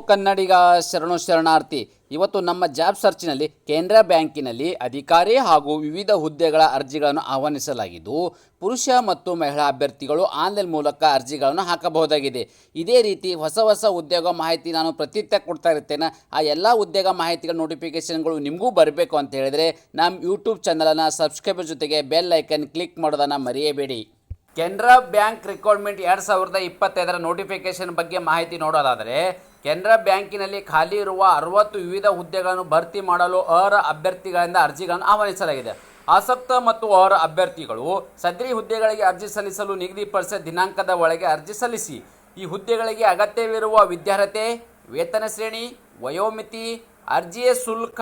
ಕನ್ನಡಿಗ ಶರಣು ಶರಣಾರ್ಥಿ. ಇವತ್ತು ನಮ್ಮ ಜಾಬ್ ಸರ್ಚ್ನಲ್ಲಿ ಕೆನರಾ ಬ್ಯಾಂಕಿನಲ್ಲಿ ಅಧಿಕಾರಿ ಹಾಗೂ ವಿವಿಧ ಹುದ್ದೆಗಳ ಅರ್ಜಿಗಳನ್ನು ಆಹ್ವಾನಿಸಲಾಗಿದ್ದು, ಪುರುಷ ಮತ್ತು ಮಹಿಳಾ ಅಭ್ಯರ್ಥಿಗಳು ಆನ್ಲೈನ್ ಮೂಲಕ ಅರ್ಜಿಗಳನ್ನು ಹಾಕಬಹುದಾಗಿದೆ. ಇದೇ ರೀತಿ ಹೊಸ ಉದ್ಯೋಗ ಮಾಹಿತಿ ನಾನು ಪ್ರತಿನಿತ್ಯ ಕೊಡ್ತಾ ಇರ್ತೇನೆ. ಆ ಎಲ್ಲ ಉದ್ಯೋಗ ಮಾಹಿತಿಗಳ ನೋಟಿಫಿಕೇಷನ್ಗಳು ನಿಮಗೂ ಬರಬೇಕು ಅಂತ ಹೇಳಿದರೆ ನಮ್ಮ ಯೂಟ್ಯೂಬ್ ಚಾನಲನ್ನು ಸಬ್ಸ್ಕ್ರೈಬ್ ಜೊತೆಗೆ ಬೆಲ್ ಐಕನ್ ಕ್ಲಿಕ್ ಮಾಡೋದನ್ನು ಮರೆಯಬೇಡಿ. ಕೆನರಾ ಬ್ಯಾಂಕ್ ರಿಕ್ರೂಟ್ಮೆಂಟ್ 2025ರ ನೋಟಿಫಿಕೇಷನ್ ಬಗ್ಗೆ ಮಾಹಿತಿ ನೋಡೋದಾದರೆ, ಕೆನರಾ ಬ್ಯಾಂಕಿನಲ್ಲಿ ಖಾಲಿ ಇರುವ 60 ವಿವಿಧ ಹುದ್ದೆಗಳನ್ನು ಭರ್ತಿ ಮಾಡಲು ಅರ್ಹ ಅಭ್ಯರ್ಥಿಗಳಿಂದ ಅರ್ಜಿಗಳನ್ನು ಆಹ್ವಾನಿಸಲಾಗಿದೆ. ಆಸಕ್ತ ಮತ್ತು ಅರ್ಹ ಅಭ್ಯರ್ಥಿಗಳು ಸದರಿ ಹುದ್ದೆಗಳಿಗೆ ಅರ್ಜಿ ಸಲ್ಲಿಸಲು ನಿಗದಿಪಡಿಸಿದ ದಿನಾಂಕದ ಒಳಗೆ ಅರ್ಜಿ ಸಲ್ಲಿಸಿ. ಈ ಹುದ್ದೆಗಳಿಗೆ ಅಗತ್ಯವಿರುವ ವಿದ್ಯಾರ್ಹತೆ, ವೇತನ ಶ್ರೇಣಿ, ವಯೋಮಿತಿ, ಅರ್ಜಿಯ ಶುಲ್ಕ,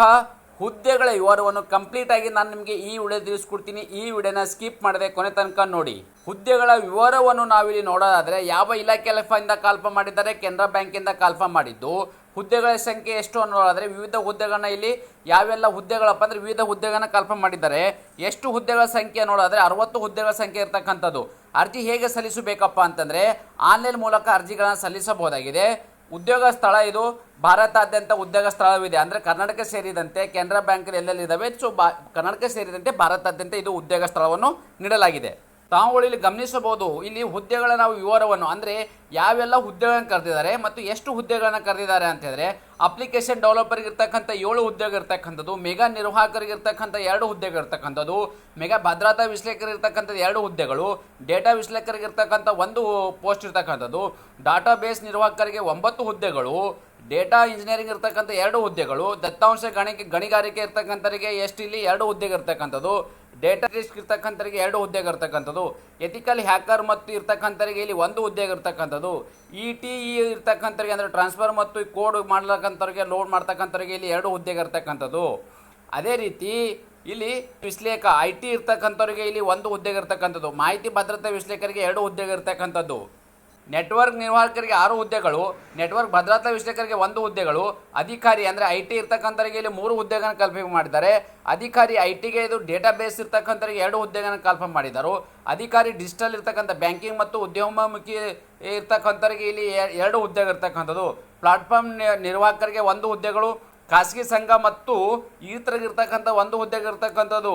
ಹುದ್ದೆಗಳ ವಿವರವನ್ನು ಕಂಪ್ಲೀಟ್ ಆಗಿ ನಾನು ನಿಮಗೆ ಈ ವಿಡಿಯೋ ತಿಳಿಸ್ಕೊಡ್ತೀನಿ. ಈ ವಿಡಿಯೋನ ಸ್ಕಿಪ್ ಮಾಡದೆ ಕೊನೆ ತನಕ ನೋಡಿ. ಹುದ್ದೆಗಳ ವಿವರವನ್ನು ನಾವಿಲ್ಲಿ ನೋಡೋದಾದರೆ, ಯಾವ ಇಲಾಖೆಯಿಂದ ಕಾಲ್ಫಾರ್ಮ್ ಮಾಡಿದ್ದಾರೆ? ಕೆನರಾ ಬ್ಯಾಂಕಿಂದ ಕಾಲ್ಫಾರ್ಮ್ ಮಾಡಿದ್ದು. ಹುದ್ದೆಗಳ ಸಂಖ್ಯೆ ಎಷ್ಟು ಅನ್ನೋದಾದರೆ, ವಿವಿಧ ಹುದ್ದೆಗಳನ್ನ ಇಲ್ಲಿ ಯಾವೆಲ್ಲ ಹುದ್ದೆಗಳಪ್ಪ ಅಂದರೆ ವಿವಿಧ ಹುದ್ದೆಗಳನ್ನ ಕಾಲ್ಫಾರ್ಮ್ ಮಾಡಿದ್ದಾರೆ. ಎಷ್ಟು ಹುದ್ದೆಗಳ ಸಂಖ್ಯೆ ನೋಡೋದಾದರೆ 60 ಹುದ್ದೆಗಳ ಸಂಖ್ಯೆ ಇರ್ತಕ್ಕಂಥದ್ದು. ಅರ್ಜಿ ಹೇಗೆ ಸಲ್ಲಿಸಬೇಕಪ್ಪ ಅಂತಂದರೆ ಆನ್ಲೈನ್ ಮೂಲಕ ಅರ್ಜಿಗಳನ್ನು ಸಲ್ಲಿಸಬಹುದಾಗಿದೆ. ಉದ್ಯೋಗ ಸ್ಥಳ ಇದು ಭಾರತಾದ್ಯಂತ ಉದ್ಯೋಗ ಸ್ಥಳವಿದೆ. ಅಂದರೆ ಕರ್ನಾಟಕ ಸೇರಿದಂತೆ ಕೆನರಾ ಬ್ಯಾಂಕ್ ಎಲ್ಲೆಲ್ಲಿದ್ದಾವೆ, ಕರ್ನಾಟಕ ಸೇರಿದಂತೆ ಭಾರತಾದ್ಯಂತ ಇದು ಉದ್ಯೋಗ ಸ್ಥಳವನ್ನು ನೀಡಲಾಗಿದೆ. ತಾವುಗಳು ಇಲ್ಲಿ ಗಮನಿಸಬಹುದು. ಇಲ್ಲಿ ಹುದ್ದೆಗಳ ನಾವು ವಿವರವನ್ನು ಅಂದರೆ ಯಾವೆಲ್ಲ ಹುದ್ದೆಗಳನ್ನು ಕರೆದಿದ್ದಾರೆ ಮತ್ತು ಎಷ್ಟು ಹುದ್ದೆಗಳನ್ನು ಕರೆದಿದ್ದಾರೆ ಅಂತ ಹೇಳಿದ್ರೆ, ಅಪ್ಲಿಕೇಶನ್ ಡೆವಲಪರ್ಗೆ ಇರ್ತಕ್ಕಂಥ 7 ಹುದ್ದೆಗೆ ಇರ್ತಕ್ಕಂಥದ್ದು, ಮೆಗಾ ನಿರ್ವಾಹಕರಿಗೆ ಇರ್ತಕ್ಕಂಥ 2 ಹುದ್ದೆಗೆ ಇರ್ತಕ್ಕಂಥದ್ದು, ಮೆಗಾ ಭದ್ರತಾ ವಿಶ್ಲೇಷಕರಿಗೆ ಇರ್ತಕ್ಕಂಥದ್ದು 2 ಹುದ್ದೆಗಳು, ಡೇಟಾ ವಿಶ್ಲೇಷಕರಿಗೆ ಇರ್ತಕ್ಕಂಥ 1 ಪೋಸ್ಟ್ ಇರ್ತಕ್ಕಂಥದ್ದು, ಡಾಟಾ ಬೇಸ್ ನಿರ್ವಾಹಕರಿಗೆ 9 ಹುದ್ದೆಗಳು, ಡೇಟಾ ಇಂಜಿನಿಯರಿಂಗ್ ಇರ್ತಕ್ಕಂಥ 2 ಹುದ್ದೆಗಳು, ದತ್ತಾಂಶ ಗಣಿಗಾರಿಕೆ ಇರ್ತಕ್ಕಂಥವರಿಗೆ ಎಷ್ಟು ಇಲ್ಲಿ 2 ಹುದ್ದೆಗೆ ಇರ್ತಕ್ಕಂಥದ್ದು, ಡೇಟಾ ರಿಸ್ಕ್ ಇರ್ತಕ್ಕಂಥವರಿಗೆ 2 ಹುದ್ದೆಗೆ ಇರ್ತಕ್ಕಂಥದ್ದು, ಎಥಿಕಲ್ ಹ್ಯಾಕರ್ ಮತ್ತು ಇರ್ತಕ್ಕಂಥವರಿಗೆ ಇಲ್ಲಿ 1 ಹುದ್ದೆಗೆ ಇರ್ತಕ್ಕಂಥದ್ದು, ETE ಇರ್ತಕ್ಕಂಥವರಿಗೆ ಅಂದರೆ ಟ್ರಾನ್ಸ್ಫರ್ ಮತ್ತು ಕೋಡ್ ಮಾಡ್ತಕ್ಕಂಥವ್ರಿಗೆ ಲೋಡ್ ಮಾಡ್ತಕ್ಕಂಥವ್ರಿಗೆ ಇಲ್ಲಿ 2 ಹುದ್ದೆಗೆ ಇರ್ತಕ್ಕಂಥದ್ದು. ಅದೇ ರೀತಿ ಇಲ್ಲಿ ವಿಶ್ಲೇಷಕ IT ಇರ್ತಕ್ಕಂಥವ್ರಿಗೆ ಇಲ್ಲಿ 1 ಹುದ್ದೆಗೆ ಇರ್ತಕ್ಕಂಥದ್ದು, ಮಾಹಿತಿ ಭದ್ರತಾ ವಿಶ್ಲೇಷಕರಿಗೆ 2 ಹುದ್ದೆಗೆ ಇರ್ತಕ್ಕಂಥದ್ದು, ನೆಟ್ವರ್ಕ್ ನಿರ್ವಾಹಕರಿಗೆ 6 ಹುದ್ದೆಗಳು, ನೆಟ್ವರ್ಕ್ ಭದ್ರತಾ ವಿಶ್ಲೇಷಕರಿಗೆ 1 ಹುದ್ದೆಗಳು, ಅಧಿಕಾರಿ ಅಂದರೆ IT ಇರ್ತಕ್ಕಂಥವರಿಗೆ ಇಲ್ಲಿ 3 ಹುದ್ದೆಗಳನ್ನು ಕಲ್ಪನೆ ಮಾಡಿದ್ದಾರೆ. ಅಧಿಕಾರಿ ITಗೆ ಇದು ಡೇಟಾ ಬೇಸ್ ಇರ್ತಕ್ಕಂಥವರಿಗೆ 2 ಹುದ್ದೆಗಳನ್ನು ಕಲ್ಪನೆ ಮಾಡಿದರು. ಅಧಿಕಾರಿ ಡಿಜಿಟಲ್ ಇರ್ತಕ್ಕಂಥ ಬ್ಯಾಂಕಿಂಗ್ ಮತ್ತು ಉದ್ಯಮಮುಖಿ ಇರ್ತಕ್ಕಂಥವರಿಗೆ ಇಲ್ಲಿ 2 ಹುದ್ದೆಗಳು ಇರ್ತಕ್ಕಂಥದ್ದು, ಪ್ಲಾಟ್ಫಾರ್ಮ್ ನಿರ್ವಾಹಕರಿಗೆ 1 ಹುದ್ದೆಗಳು, ಖಾಸಗಿ ಸಂಘ ಮತ್ತು ಇತರಗಿರ್ತಕ್ಕಂಥ 1 ಹುದ್ದೆಗೆ ಇರ್ತಕ್ಕಂಥದ್ದು,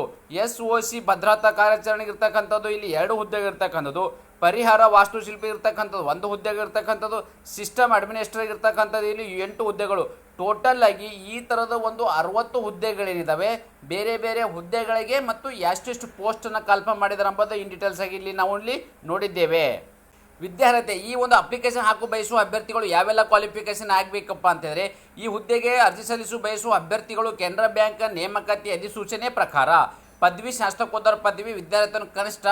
SOC ಭದ್ರತಾ ಕಾರ್ಯಾಚರಣೆಗೆ ಇರ್ತಕ್ಕಂಥದ್ದು ಇಲ್ಲಿ 2 ಹುದ್ದೆಗೆ ಇರ್ತಕ್ಕಂಥದ್ದು, ಪರಿಹಾರ ವಾಸ್ತುಶಿಲ್ಪಿ ಇರ್ತಕ್ಕಂಥದ್ದು 1 ಹುದ್ದೆಗೆ ಇರ್ತಕ್ಕಂಥದ್ದು, ಸಿಸ್ಟಮ್ ಅಡ್ಮಿನಿಸ್ಟ್ರೇಟರ್ ಇರ್ತಕ್ಕಂಥದ್ದು ಇಲ್ಲಿ 8 ಹುದ್ದೆಗಳು. ಟೋಟಲ್ ಆಗಿ ಈ ಥರದ ಒಂದು 60 ಹುದ್ದೆಗಳೇನಿದ್ದಾವೆ, ಬೇರೆ ಬೇರೆ ಹುದ್ದೆಗಳಿಗೆ ಮತ್ತು ಎಷ್ಟೆಷ್ಟು ಪೋಸ್ಟನ್ನು ಕಲ್ಪನೆ ಮಾಡಿದ್ದಾರೆ ಎಂಬುದು ಇನ್ ಡೀಟೇಲ್ಸ್ ಆಗಿ ಇಲ್ಲಿ ನಾವು ಇಲ್ಲಿ ನೋಡಿದ್ದೇವೆ. ವಿದ್ಯಾರ್ಹತೆ, ಈ ಒಂದು ಅಪ್ಲಿಕೇಶನ್ ಹಾಕು ಬಯಸುವ ಅಭ್ಯರ್ಥಿಗಳು ಯಾವೆಲ್ಲ ಕ್ವಾಲಿಫಿಕೇಷನ್ ಆಗಬೇಕಪ್ಪ ಅಂತಂದರೆ, ಈ ಹುದ್ದೆಗೆ ಅರ್ಜಿ ಸಲ್ಲಿಸು ಬಯಸುವ ಅಭ್ಯರ್ಥಿಗಳು ಕೆನರಾ ಬ್ಯಾಂಕ್ ನೇಮಕಾತಿ ಅಧಿಸೂಚನೆ ಪ್ರಕಾರ ಪದವಿ, ಸ್ನಾತಕೋತ್ತರ ಪದವಿ ವಿದ್ಯಾರ್ಥಿಯನ್ನು ಕನಿಷ್ಠ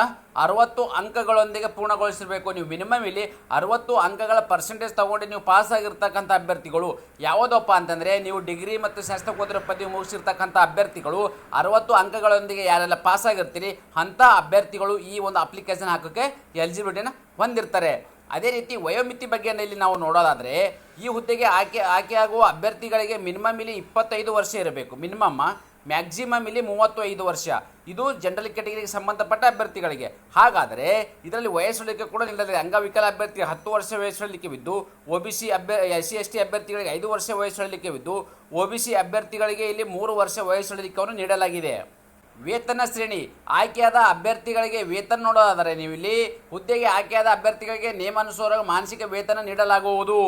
60 ಅಂಕಗಳೊಂದಿಗೆ ಪೂರ್ಣಗೊಳಿಸಿರಬೇಕು. ನೀವು ಮಿನಿಮಮ್ ಇಲ್ಲಿ 60 ಅಂಕಗಳ ಪರ್ಸೆಂಟೇಜ್ ತೊಗೊಂಡು ನೀವು ಪಾಸ್ ಆಗಿರ್ತಕ್ಕಂಥ ಅಭ್ಯರ್ಥಿಗಳು. ಯಾವುದಪ್ಪ ಅಂತಂದರೆ, ನೀವು ಡಿಗ್ರಿ ಮತ್ತು ಸ್ನಾತಕೋತ್ತರ ಪದವಿ ಮುಗಿಸಿರ್ತಕ್ಕಂಥ ಅಭ್ಯರ್ಥಿಗಳು 60 ಅಂಕಗಳೊಂದಿಗೆ ಯಾರೆಲ್ಲ ಪಾಸ್ ಆಗಿರ್ತೀರಿ ಅಂಥ ಅಭ್ಯರ್ಥಿಗಳು ಈ ಒಂದು ಅಪ್ಲಿಕೇಶನ್ ಹಾಕೋಕ್ಕೆ ಎಲಿಜಿಬಿಲಿಟಿನ ಹೊಂದಿರ್ತಾರೆ. ಅದೇ ರೀತಿ ವಯೋಮಿತಿ ಬಗ್ಗೆ ಇಲ್ಲಿ ನಾವು ನೋಡೋದಾದರೆ, ಈ ಹುದ್ದೆಗೆ ಆಯ್ಕೆಯಾಗುವ ಅಭ್ಯರ್ಥಿಗಳಿಗೆ ಮಿನಿಮಮ್ ಇಲ್ಲಿ 25 ವರ್ಷ ಇರಬೇಕು ಮಿನಿಮಮ್, ಮ್ಯಾಕ್ಸಿಮಮ್ ಇಲ್ಲಿ 35 ವರ್ಷ. ಇದು ಜನರಲ್ ಕ್ಯಾಟಗರಿಗೆ ಸಂಬಂಧಪಟ್ಟ ಅಭ್ಯರ್ಥಿಗಳಿಗೆ. ಹಾಗಾದರೆ ಇದರಲ್ಲಿ ವಯಸ್ಸುಳಿಕೆ ಕೂಡ ನಿಲ್ಲದೆ, ಅಂಗವಿಕಲ ಅಭ್ಯರ್ಥಿಗೆ 10 ವರ್ಷ ವಯಸ್ಸುಳಿಕೆವಿದ್ದು, OBC SC ST ಅಭ್ಯರ್ಥಿಗಳಿಗೆ 5 ವರ್ಷ ವಯಸ್ಸುಳಿಕೆವಿದ್ದು, OBC ಅಭ್ಯರ್ಥಿಗಳಿಗೆ ಇಲ್ಲಿ 3 ವರ್ಷ ವಯಸ್ಸುಳಿಕೆಯನ್ನು ನೀಡಲಾಗಿದೆ. ವೇತನ ಶ್ರೇಣಿ, ಆಯ್ಕೆಯಾದ ಅಭ್ಯರ್ಥಿಗಳಿಗೆ ವೇತನ ನೋಡೋದಾದರೆ, ನೀವು ಇಲ್ಲಿ ಹುದ್ದೆಗೆ ಆಯ್ಕೆಯಾದ ಅಭ್ಯರ್ಥಿಗಳಿಗೆ ನಿಯಮಾನುಸಾರ ಮಾನಸಿಕ ವೇತನ ನೀಡಲಾಗುವುದು.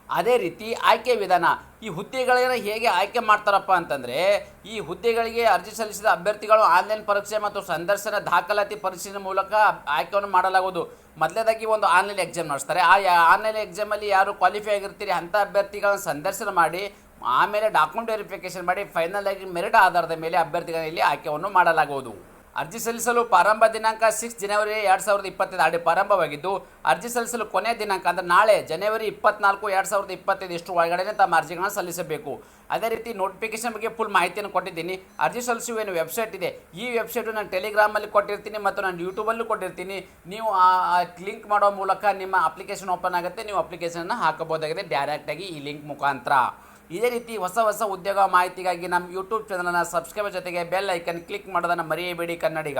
ಅದೇ ರೀತಿ ಆಯ್ಕೆ ವಿಧಾನ, ಈ ಹುದ್ದೆಗಳನ್ನು ಹೇಗೆ ಆಯ್ಕೆ ಮಾಡ್ತಾರಪ್ಪ ಅಂತಂದರೆ, ಈ ಹುದ್ದೆಗಳಿಗೆ ಅರ್ಜಿ ಸಲ್ಲಿಸಿದ ಅಭ್ಯರ್ಥಿಗಳು ಆನ್ಲೈನ್ ಪರೀಕ್ಷೆ ಮತ್ತು ಸಂದರ್ಶನ ದಾಖಲಾತಿ ಪರಿಶೀಲನೆ ಮೂಲಕ ಆಯ್ಕೆಯನ್ನು ಮಾಡಲಾಗುವುದು. ಮೊದಲನೇದಾಗಿ ಒಂದು ಆನ್ಲೈನ್ ಎಕ್ಸಾಮ್ ನಡೆಸ್ತಾರೆ. ಆ ಆನ್ಲೈನ್ ಎಕ್ಸಾಮಲ್ಲಿ ಯಾರು ಕ್ವಾಲಿಫೈ ಆಗಿರ್ತೀರಿ ಅಂಥ ಅಭ್ಯರ್ಥಿಗಳನ್ನು ಸಂದರ್ಶನ ಮಾಡಿ ಆಮೇಲೆ ಡಾಕ್ಯುಮೆಂಟ್ ವೆರಿಫಿಕೇಷನ್ ಮಾಡಿ ಫೈನಲ್ ಆಗಿ ಮೆರಿಟ್ ಆಧಾರದ ಮೇಲೆ ಅಭ್ಯರ್ಥಿಗಳಲ್ಲಿ ಆಯ್ಕೆಯನ್ನು ಮಾಡಲಾಗುವುದು. ಅರ್ಜಿ ಸಲ್ಲಿಸಲು ಪ್ರಾರಂಭ ದಿನಾಂಕ 6 ಜನವರಿ 2025 ಪ್ರಾರಂಭವಾಗಿದ್ದು, ಅರ್ಜಿ ಸಲ್ಲಿಸಲು ಕೊನೆಯ ದಿನಾಂಕ ಅಂದರೆ ನಾಳೆ ಜನವರಿ 24, 2025 ಇಷ್ಟು ಒಳಗಡೆ ತಮ್ಮ ಅರ್ಜಿಗಳನ್ನು ಸಲ್ಲಿಸಬೇಕು. ಅದೇ ರೀತಿ ನೋಟಿಫಿಕೇಶನ್ ಬಗ್ಗೆ ಫುಲ್ ಮಾಹಿತಿಯನ್ನು ಕೊಟ್ಟಿದ್ದೀನಿ. ಅರ್ಜಿ ಸಲ್ಲಿಸುವ ಏನು ವೆಬ್ಸೈಟ್ ಇದೆ, ಈ ವೆಬ್ಸೈಟು ನಾನು ಟೆಲಿಗ್ರಾಮಲ್ಲಿ ಕೊಟ್ಟಿರ್ತೀನಿ ಮತ್ತು ನಾನು ಯೂಟ್ಯೂಬಲ್ಲೂ ಕೊಟ್ಟಿರ್ತೀನಿ. ನೀವು ಲಿಂಕ್ ಮಾಡೋ ಮೂಲಕ ನಿಮ್ಮ ಅಪ್ಲಿಕೇಶನ್ ಓಪನ್ ಆಗುತ್ತೆ, ನೀವು ಅಪ್ಲಿಕೇಶನನ್ನು ಹಾಕಬಹುದಾಗಿದೆ ಡೈರೆಕ್ಟಾಗಿ ಈ ಲಿಂಕ್ ಮುಖಾಂತರ. ಇದೇ ರೀತಿ ಹೊಸ ಉದ್ಯೋಗ ಮಾಹಿತಿಗಾಗಿ ನಮ್ಮ ಯೂಟ್ಯೂಬ್ ಚಾನಲನ್ನು ಸಬ್ಸ್ಕ್ರೈಬ್ ಜೊತೆಗೆ ಬೆಲ್ ಐಕನ್ ಕ್ಲಿಕ್ ಮಾಡೋದನ್ನು ಮರೆಯಬೇಡಿ ಕನ್ನಡಿಗ.